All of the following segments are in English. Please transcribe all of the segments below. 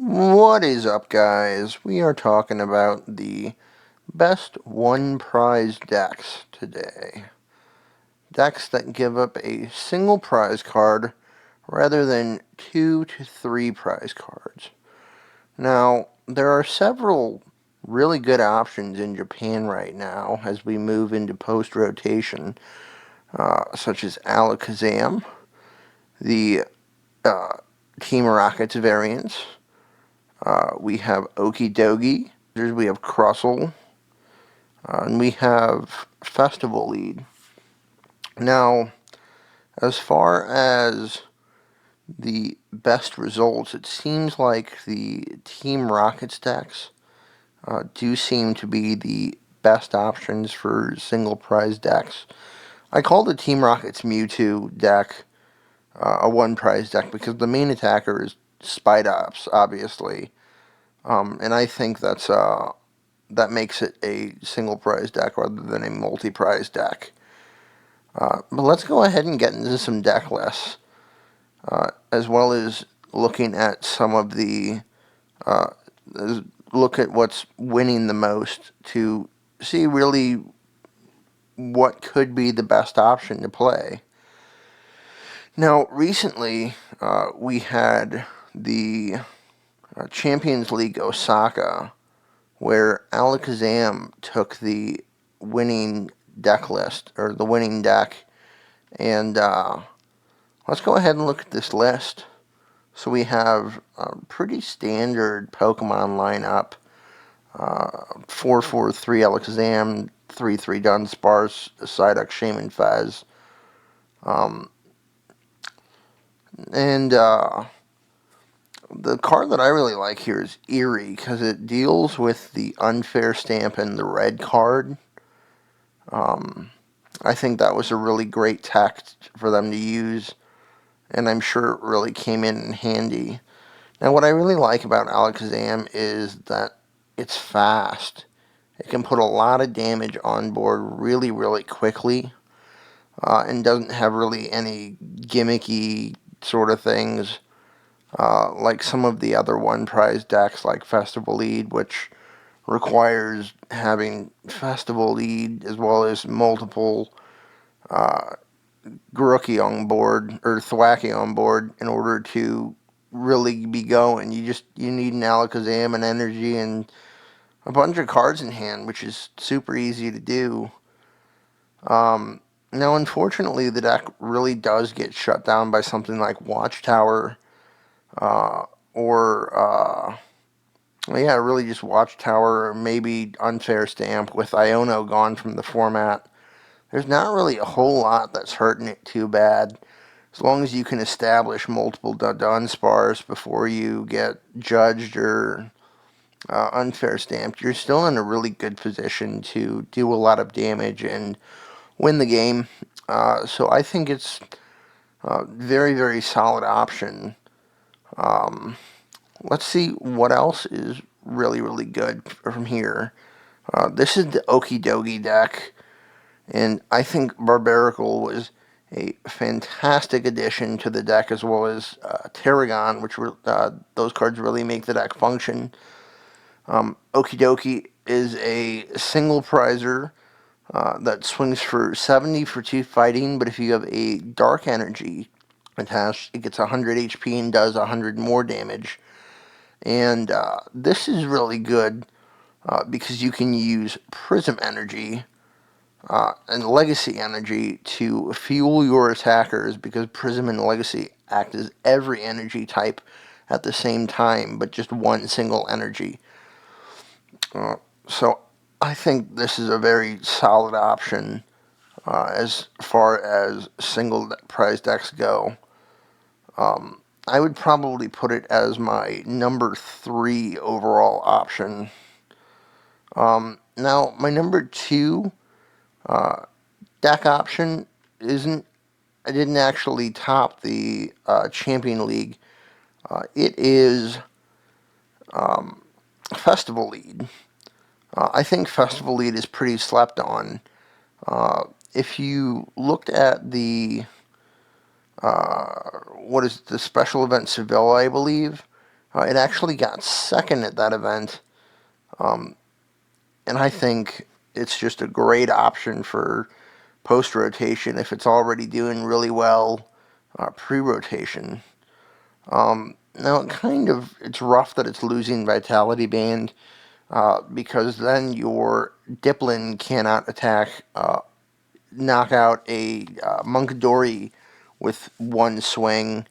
What is up, guys? We are talking about the best one prize decks today. Decks that give up a single prize card rather than 2 to 3 prize cards. Now, there are several really good options in Japan right now as we move into post-rotation, such as Alakazam, the Team Rockets variants. We have Okidogi, we have Crustle, and we have Festival Lead. Now, as far as the best results, it seems like the Team Rockets decks do seem to be the best options for single prize decks. I call the Team Rockets Mewtwo deck a one prize deck because the main attacker is Spidops, obviously. And I think that makes it a single prize deck rather than a multi-prize deck. But let's go ahead and get into some deck lists, as well as looking at some of the look at what's winning the most to see really what could be the best option to play. Now, recently we had the Champions League Osaka, where Alakazam took the winning deck list, or the winning deck, and let's go ahead and look at this list. So we have a pretty standard Pokemon lineup. 4-4-3 Alakazam, 3-3 Dunsparce, Psyduck, Shaman, Fez. And the card that I really like here is Eerie, because it deals with the unfair stamp and the red card. I think that was a really great text for them to use, and I'm sure it really came in handy. Now, what I really like about Alakazam is that it's fast. It can put a lot of damage on board really, really quickly, and doesn't have really any gimmicky sort of things like some of the other one prize decks like Festival Lead, which requires having Festival Lead as well as multiple Grookey on board, or Thwackey on board, in order to really be going. You need an Alakazam and energy and a bunch of cards in hand, which is super easy to do. Now, unfortunately, the deck really does get shut down by something like Watchtower, or really just Watchtower, or maybe Unfair Stamp. With Iono gone from the format, there's not really a whole lot that's hurting it too bad. As long as you can establish multiple Dunsparce before you get judged or unfair stamped, you're still in a really good position to do a lot of damage and win the game. So I think it's a very, very solid option. Let's see what else is really, really good from here. This is the Okidogi deck, and I think Barbaracle was a fantastic addition to the deck, as well as Tarragon, which those cards really make the deck function. Okidogi is a single prizer that swings for 70 for 2 fighting, but if you have a Dark Energy attached, it gets 100 HP and does 100 more damage. And this is really good because you can use Prism Energy and Legacy Energy to fuel your attackers, because Prism and Legacy act as every energy type at the same time, but just one single energy. So I think this is a very solid option as far as single prize decks go. I would probably put it as my number 3 overall option. Now, my number 2 deck option I didn't actually top the Champion League. It is Festival Lead. I think Festival Lead is pretty slept on. If you looked at the what is the special event Seville, I believe, It actually got second at that event, and I think it's just a great option for post-rotation if it's already doing really well pre-rotation. Now, it's rough that it's losing Vitality Band, because then your Dipplin cannot knock out a Munkidori with one swing.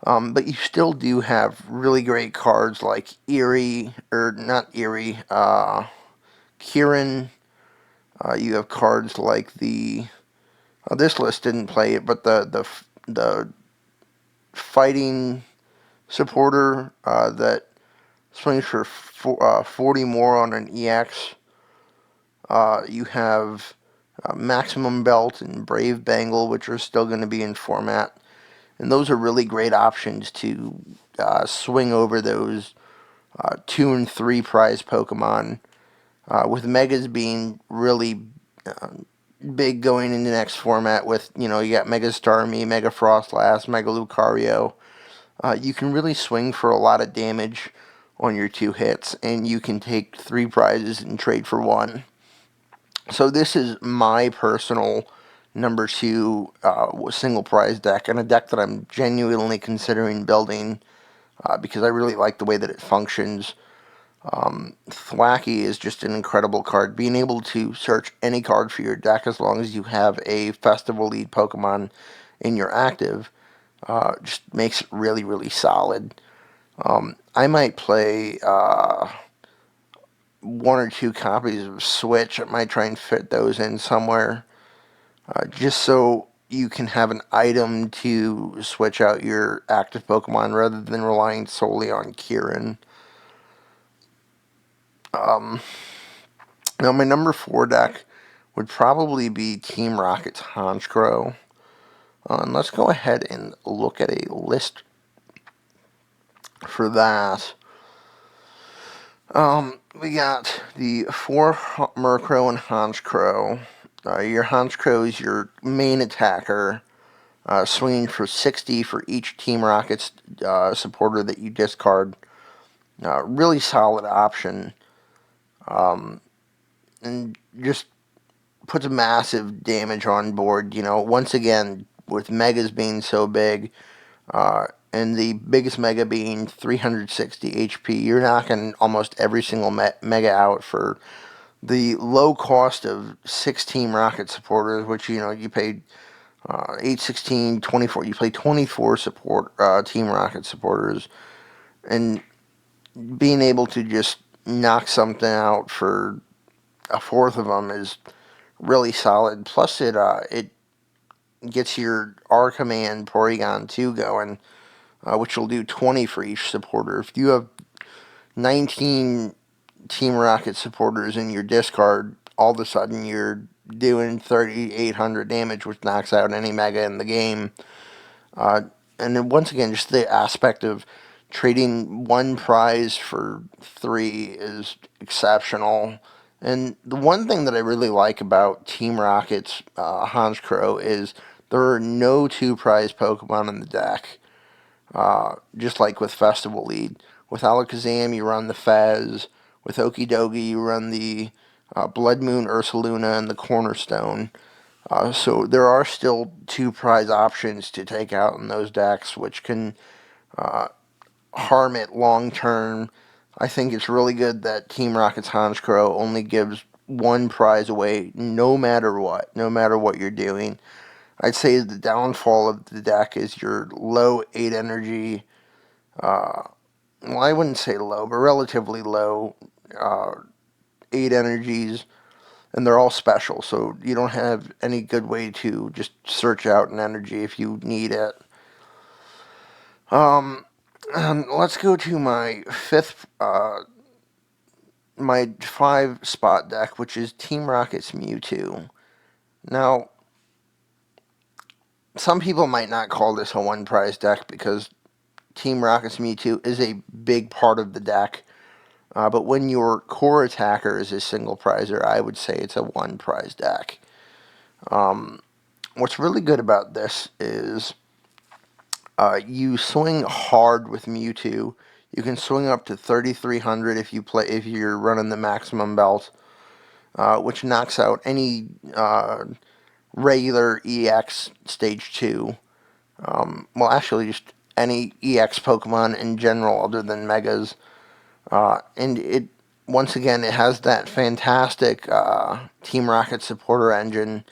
But you still do have really great cards like Kirin. You have cards like this list didn't play it, but the fighting supporter that swings for 40 more on an EX. You have Maximum Belt and Brave Bangle, which are still going to be in format. And those are really great options to swing over those 2 and 3 prize Pokemon, with Megas being really big going into the next format with, you got Mega Starmie, Mega Frostlass, Mega Lucario. You can really swing for a lot of damage on your 2 hits, and you can take 3 prizes and trade for 1. So this is my personal number 2 single prize deck, and a deck that I'm genuinely considering building because I really like the way that it functions. Thwackey is just an incredible card. Being able to search any card for your deck as long as you have a Festival Lead Pokemon in your active just makes it really, really solid. I might play 1 or 2 copies of Switch. I might try and fit those in somewhere, just so you can have an item to switch out your active Pokemon rather than relying solely on Kirin. Now, my number 4 deck would probably be Team Rocket's Honchkrow. And let's go ahead and look at a list for that. We got the 4 Murkrow and Honchkrow. Your Honchkrow is your main attacker, swinging for 60 for each Team Rocket's supporter that you discard. Really solid option. And just puts massive damage on board. Once again, with Megas being so big, and the biggest Mega being 360 HP, you're knocking almost every single Mega out for the low cost of 6 Team Rocket supporters, which, you paid 8, 16, 24. You play 24 Team Rocket supporters, and being able to just knock something out for a fourth of them is really solid. Plus, it gets your R Command Porygon 2 going, which will do 20 for each supporter. If you have 19 Team Rocket supporters in your discard, all of a sudden you're doing 3,800 damage, which knocks out any Mega in the game. And then once again, just the aspect of trading 1 prize for 3 is exceptional. And the one thing that I really like about Team Rocket's Honchkrow is there are no 2 prize Pokemon in the deck, just like with Festival Lead. With Alakazam, you run the Fez. With Okidogi, you run the Blood Moon Ursaluna and the Cornerstone. So there are still 2 prize options to take out in those decks, which can harm it long term. I think it's really good that Team Rocket's Honchkrow only gives 1 prize away no matter what you're doing. I'd say the downfall of the deck is your low 8 energy, well, I wouldn't say low, but relatively low 8 energies, and they're all special, so you don't have any good way to just search out an energy if you need it. Let's go to my 5 spot deck, which is Team Rocket's Mewtwo. Now, some people might not call this a 1 prize deck because Team Rocket's Mewtwo is a big part of the deck. But when your core attacker is a single prizer, I would say it's a 1 prize deck. What's really good about this is you swing hard with Mewtwo. You can swing up to 3,300 if you're running the maximum belt, which knocks out any regular EX Stage 2. Well, actually, just any EX Pokemon in general other than Megas. And once again, it has that fantastic Team Rocket supporter engine.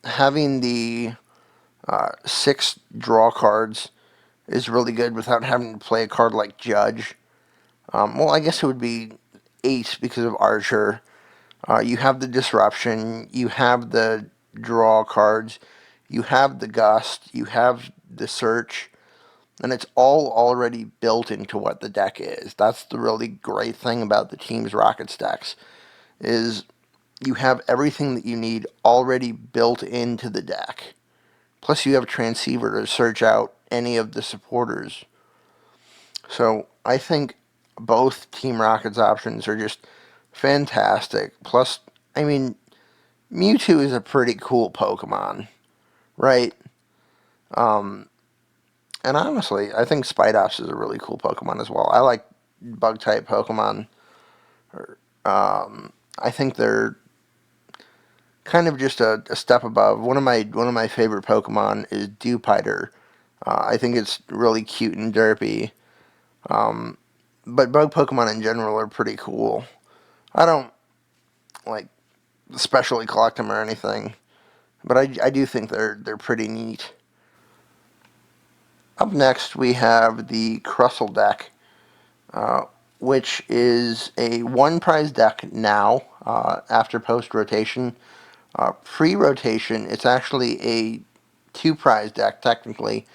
Having the 6 draw cards is really good without having to play a card like Judge. Well, I guess it would be 8 because of Archer. You have the Disruption, you have the draw cards, you have the Gust, you have the Search, and it's all already built into what the deck is. That's the really great thing about the Team's Rockets decks, is you have everything that you need already built into the deck. Plus you have a Transceiver to search out any of the supporters. So I think both Team Rocket's options are just fantastic. Plus, I mean, Mewtwo is a pretty cool Pokemon, right? And honestly, I think Spidops is a really cool Pokemon as well. I like Bug-type Pokemon. I think they're kind of just a step above. One of my favorite Pokemon is Dewpider. I think it's really cute and derpy. But bug Pokemon in general are pretty cool. I don't like especially collect them or anything, but I do think they're pretty neat. Up next we have the Crustle deck, which is a 1 prize deck now after post rotation. Pre-rotation, it's actually a 2 prize deck technically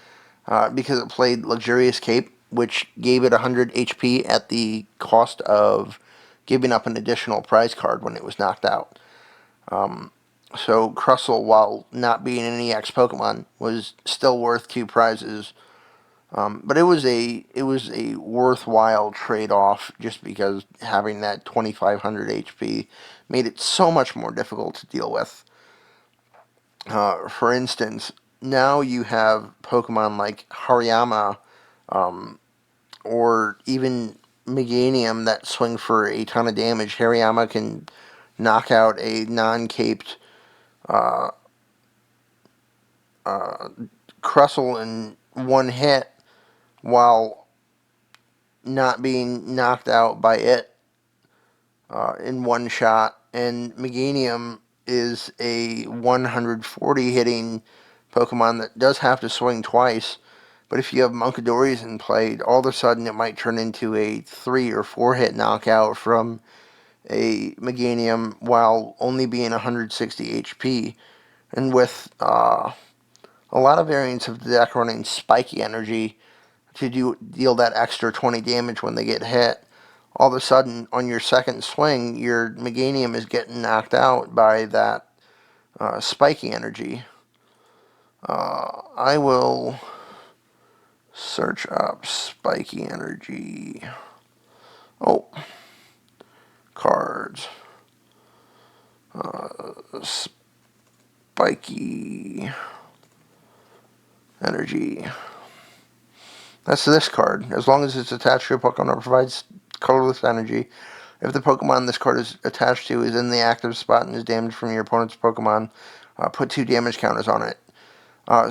because it played Luxurious Cape, which gave it 100 HP at the cost of giving up an additional prize card when it was knocked out. So Crustle, while not being an EX Pokemon, was still worth 2 prizes. But it was a worthwhile trade-off just because having that 2,500 HP made it so much more difficult to deal with. For instance, now you have Pokemon like Hariyama, or even Meganium that swing for a ton of damage. Hariyama can knock out a non-caped Crustle in one hit while not being knocked out by it in one shot. And Meganium is a 140 hitting Pokemon that does have to swing twice. But if you have Monkadoris in play, all of a sudden it might turn into a 3 or 4 hit knockout from a Meganium while only being 160 HP. And with a lot of variants of the deck running Spiky Energy to deal that extra 20 damage when they get hit, all of a sudden on your second swing, your Meganium is getting knocked out by that Spiky Energy. I will search up Spiky Energy. Oh, cards. Spiky Energy. That's this card. As long as it's attached to a Pokemon that provides colorless energy, if the Pokemon this card is attached to is in the active spot and is damaged from your opponent's Pokemon, put 2 damage counters on it.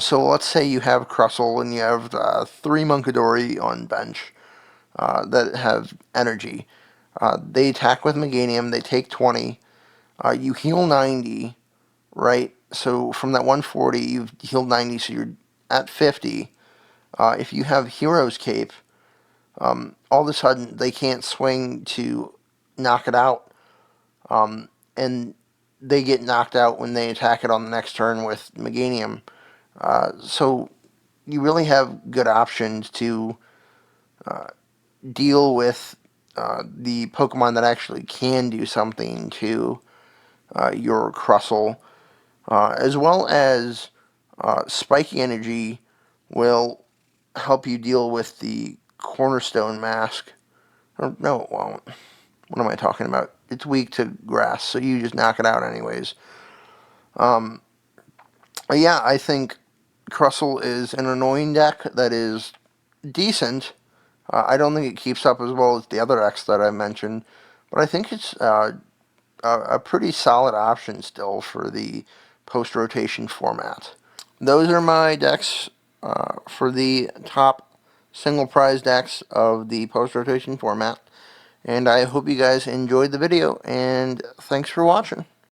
So let's say you have Crustle and you have 3 Munkidori on bench that have energy. They attack with Meganium, they take 20, you heal 90, right? So from that 140, you've healed 90, so you're at 50. If you have Hero's Cape, all of a sudden they can't swing to knock it out, and they get knocked out when they attack it on the next turn with Meganium. So you really have good options to deal with the Pokemon that actually can do something to your Crustle, as well as Spiky Energy will help you deal with the Cornerstone Mask. Or, no, it won't. What am I talking about? It's weak to grass, so you just knock it out anyways. Yeah, I think Crustle is an annoying deck that is decent. I don't think it keeps up as well as the other decks that I mentioned, but I think it's a pretty solid option still for the post-rotation format. Those are my decks for the top single prize decks of the post-rotation format. And I hope you guys enjoyed the video, and thanks for watching.